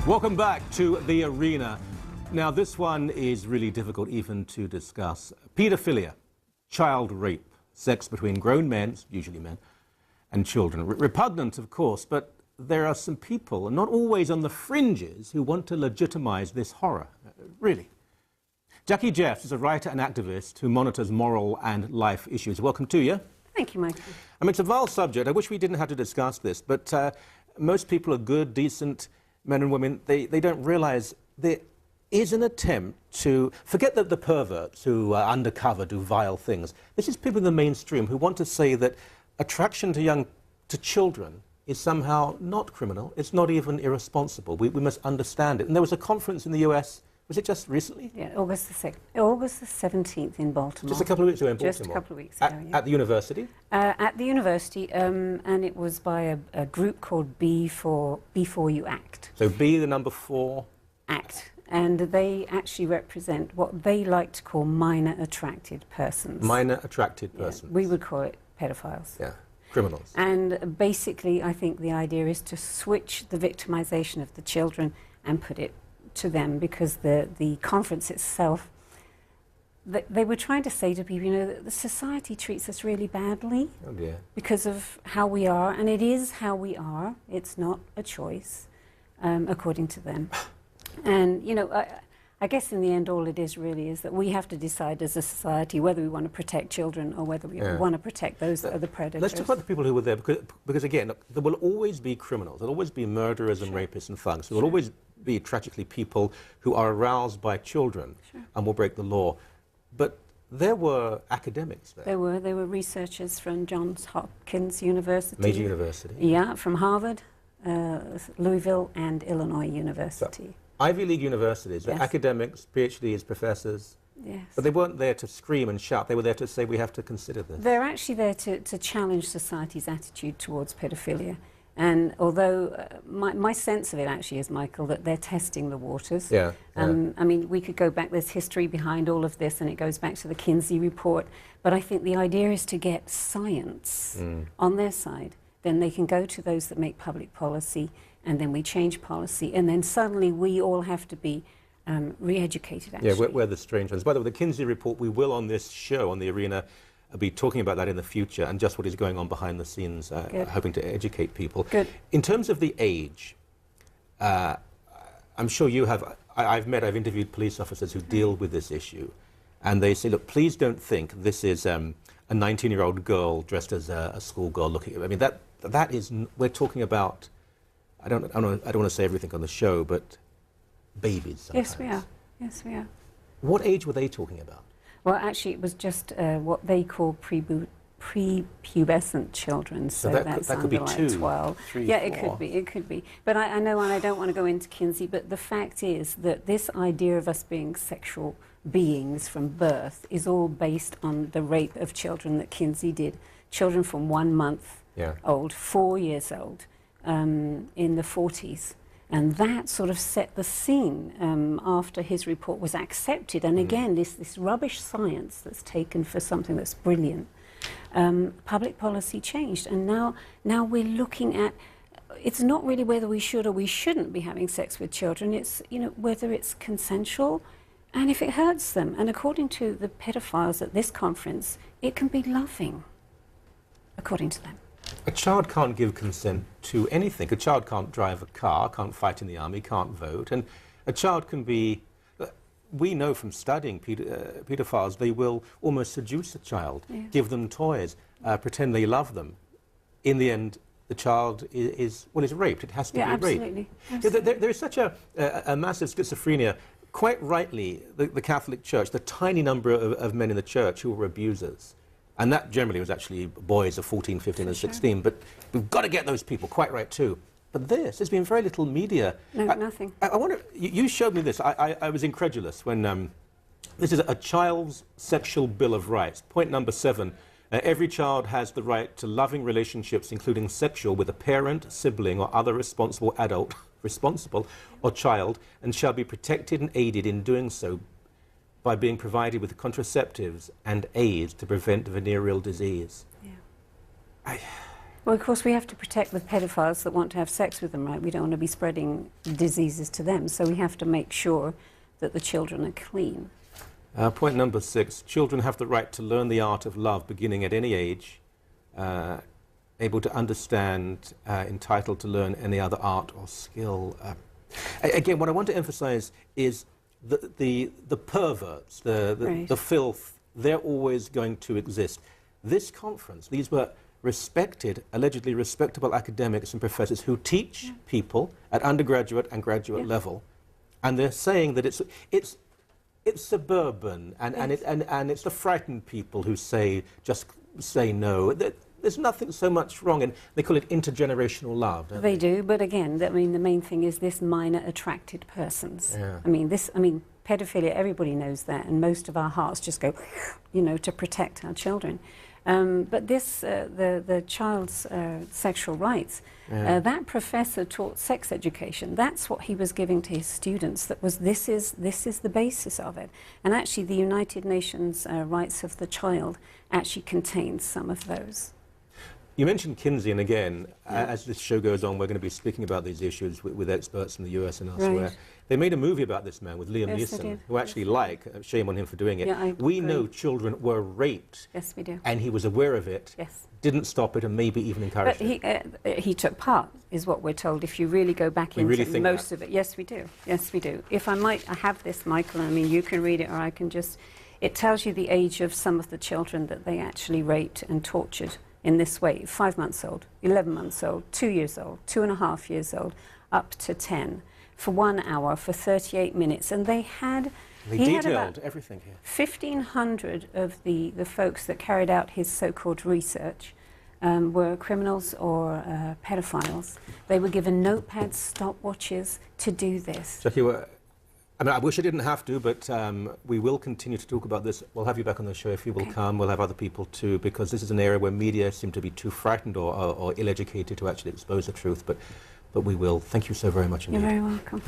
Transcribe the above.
Welcome back to The Arena. Now, this one is really difficult even to discuss. Pedophilia, child rape, sex between grown men, usually men, and children. Repugnant, of course, but there are some people, and not always on the fringes, who want to legitimize this horror. Really. Jackie Jeffs is a writer and activist who monitors moral and life issues. Welcome to you. Thank you, Michael. I mean, it's a vile subject. I wish we didn't have to discuss this, but most people are good, decent men and women. They don't realize there is an attempt to forget the perverts who are undercover, do vile things. This is people in the mainstream who want to say that attraction to children is somehow not criminal. It's not even irresponsible. We must understand it. And there was a conference in the US. Was it just recently? Yeah, August the 17th in Baltimore. Just a couple of weeks ago in Baltimore. Just a couple of weeks ago, yeah. At the university? At the university, and it was by a group called Before You Act. So B, the number 4? Act. And they actually represent what they like to call minor attracted persons. Minor attracted persons. Yeah, we would call it pedophiles. Yeah, criminals. And basically, I think the idea is to switch the victimization of the children and put it to them, because the conference itself, they were trying to say to people, you know, that the society treats us really badly. Oh dear. Because of how we are, and it is how we are. It's not a choice, according to them. And, you know, I guess in the end all it is really is that we have to decide as a society whether we want to protect children or whether we want to protect those that are the predators. Let's talk about the people who were there, because again, look, there will always be criminals. There will always be murderers and rapists and thugs. There will always be, tragically, people who are aroused by children and will break the law. But there were academics there. There were researchers from Johns Hopkins University. Major university. Yeah, from Harvard, Louisville and Illinois University. So, Ivy League universities, yes. Academics, PhDs, professors. Yes. But they weren't there to scream and shout. They were there to say we have to consider this. They're actually there to challenge society's attitude towards pedophilia. And although my sense of it actually is, Michael, that they're testing the waters. Yeah, I mean, we could go back, there's history behind all of this, and it goes back to the Kinsey report. But I think the idea is to get science on their side. Then they can go to those that make public policy, and then we change policy, and then suddenly we all have to be re-educated, actually. Yeah, we're the strange ones. By the way, the Kinsey report, we will on this show, on The Arena, be talking about that in the future and just what is going on behind the scenes, hoping to educate people. Good. In terms of the age, I'm sure you have, I've interviewed police officers who deal with this issue, and they say, look, please don't think this is a 19-year-old girl dressed as a schoolgirl looking at, I mean, that is, we're talking about, I don't want to say everything on the show, but babies sometimes. Yes, we are. Yes, we are. What age were they talking about? Well, actually, it was just what they call prepubescent children, so that's that could under be like 2, 12. 3, yeah, 4. it could be. But I know, and I don't want to go into Kinsey, but the fact is that this idea of us being sexual beings from birth is all based on the rape of children that Kinsey did. Children from 1 month old, 4 years old, in the 40s. And that sort of set the scene after his report was accepted. And again, this rubbish science that's taken for something that's brilliant, public policy changed. And now we're looking at, it's not really whether we should or we shouldn't be having sex with children. It's, you know, whether it's consensual and if it hurts them. And according to the pedophiles at this conference, it can be loving, according to them. A child can't give consent to anything. A child can't drive a car, can't fight in the army, can't vote. And a child can be, we know from studying pedophiles, they will almost seduce a child, give them toys, pretend they love them. In the end, the child is raped. It has to be absolutely. raped. Absolutely. There is such a massive schizophrenia. Quite rightly, the Catholic Church, the tiny number of men in the church who were abusers, and that generally was actually boys of 14, 15 and 16, but we've got to get those people, quite right too. But there's been very little media. No, nothing. I wonder, you showed me this. I was incredulous when, this is a child's sexual bill of rights. Point number 7, every child has the right to loving relationships, including sexual, with a parent, sibling or other responsible adult, responsible or child, and shall be protected and aided in doing so by being provided with contraceptives and aids to prevent venereal disease. Yeah. Well, of course, we have to protect the pedophiles that want to have sex with them, right? We don't want to be spreading diseases to them, so we have to make sure that the children are clean. Point number 6, children have the right to learn the art of love beginning at any age, able to understand, entitled to learn any other art or skill. Again, what I want to emphasize is the perverts, Right. the filth, they're always going to exist. This conference, these were respected, allegedly respectable academics and professors who teach people at undergraduate and graduate level, and they're saying that it's suburban, and it's the frightened people who just say no. There's nothing so much wrong, and they call it intergenerational love. Don't They do, but again, I mean, the main thing is this minor attracted persons. Yeah. I mean, pedophilia, everybody knows that, and most of our hearts just go, you know, to protect our children. But this, the child's sexual rights, that professor taught sex education. That's what he was giving to his students. This is the basis of it. And actually, the United Nations Rights of the Child actually contains some of those. You mentioned Kinsey, and again, as this show goes on, we're going to be speaking about these issues with experts in the US and elsewhere. Right. They made a movie about this man with Liam Yes, they Neeson, did. who actually shame on him for doing it. Yeah, I we agree. know children were raped, Yes, we do. and he was aware of it, Yes. didn't stop it, and maybe even encouraged But it. he took part, is what we're told, if you really go back We into really think most that? of it. Yes, we do. Yes, we do. If I might, I have this, Michael, I mean, you can read it, or I can just... It tells you the age of some of the children that they actually raped and tortured in this way. 5 months old, 11 months old, 2 years old, 2.5 years old, up to 10, for 1 hour, for 38 minutes. And they had... They he had detailed about everything here. 1,500 of the folks that carried out his so-called research were criminals or pedophiles. They were given notepads, stopwatches to do this. Jackie, I mean, I wish I didn't have to, but we will continue to talk about this. We'll have you back on the show if you will come. We'll have other people too, because this is an area where media seem to be too frightened or ill-educated to actually expose the truth. But we will. Thank you so very much indeed. You're very welcome.